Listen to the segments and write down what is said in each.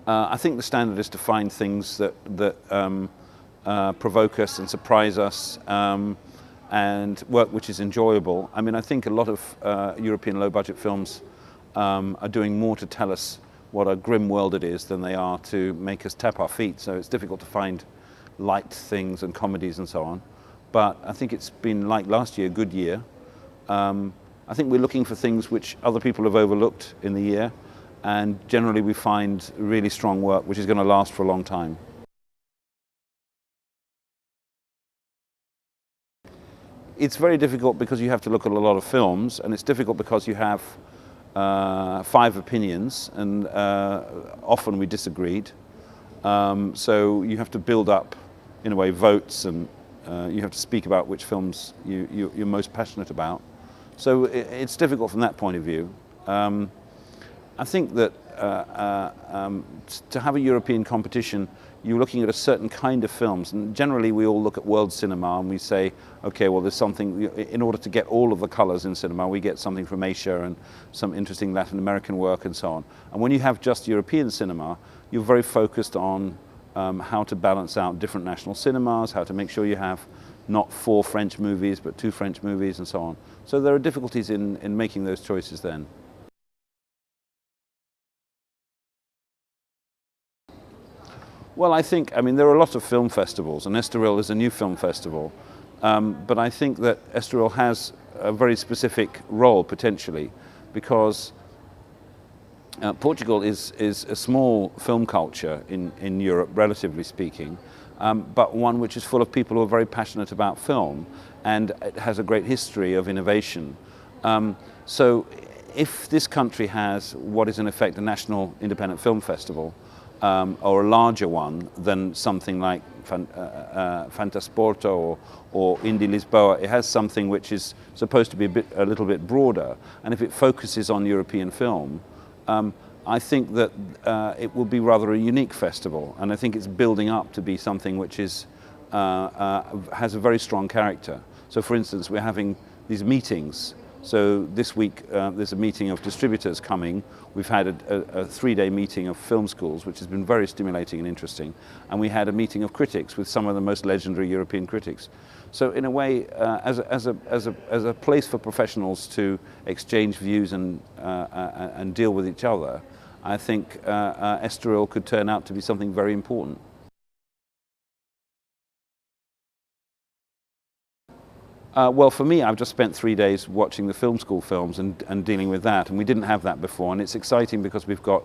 I think the standard is to find things that provoke us and surprise us, and work which is enjoyable. I mean, I think a lot of European low-budget films are doing more to tell us what a grim world it is than they are to make us tap our feet. So it's difficult to find light things and comedies and so on. But I think it's been, like last year, a good year. I think we're looking for things which other people have overlooked in the year, and generally we find really strong work which is going to last for a long time. It's very difficult because you have to look at a lot of films, and it's difficult because you have 5 opinions, and often we disagreed. So you have to build up, in a way, votes, and you have to speak about which films you're most passionate about. So it's difficult from that point of view. I think that to have a European competition, you're looking at a certain kind of films, and generally we all look at world cinema and we say, okay, well, there's something, in order to get all of the colors in cinema, we get something from Asia and some interesting Latin American work and so on. And when you have just European cinema, you're very focused on how to balance out different national cinemas, how to make sure you have not 4 French movies, but 2 French movies and so on. So there are difficulties in making those choices then. Well, I mean, there are a lot of film festivals, and Estoril is a new film festival. But I think that Estoril has a very specific role, potentially, because Portugal is a small film culture in Europe, relatively speaking, but one which is full of people who are very passionate about film, and it has a great history of innovation. So if this country has what is in effect a national independent film festival, or a larger one than something like Fantasporto or Indie Lisboa, it has something which is supposed to be a little bit broader, and if it focuses on European film, I think that it will be rather a unique festival, and I think it's building up to be something which is, has a very strong character. So for instance, we're having these meetings. So this week there's a meeting of distributors coming. We've had a 3-day meeting of film schools, which has been very stimulating and interesting. And we had a meeting of critics with some of the most legendary European critics. So in a way, as a place for professionals to exchange views and deal with each other, I think Estoril could turn out to be something very important. Well, for me, I've just spent 3 days watching the film school films and dealing with that, and we didn't have that before, and it's exciting because we've got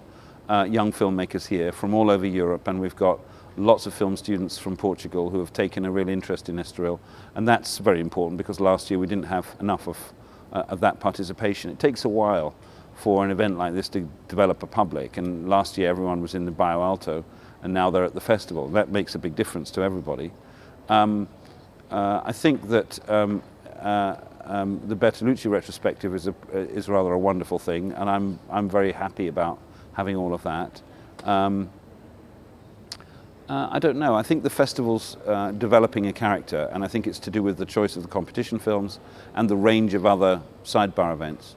young filmmakers here from all over Europe, and we've got lots of film students from Portugal who have taken a real interest in Estoril, and that's very important because last year we didn't have enough of that participation. It takes a while for an event like this to develop a public, and last year everyone was in the Bairro Alto, and now they're at the festival. That makes a big difference to everybody. I think that the Bertolucci retrospective is rather a wonderful thing, and I'm very happy about having all of that. I don't know. I think the festival's developing a character, and I think it's to do with the choice of the competition films and the range of other sidebar events.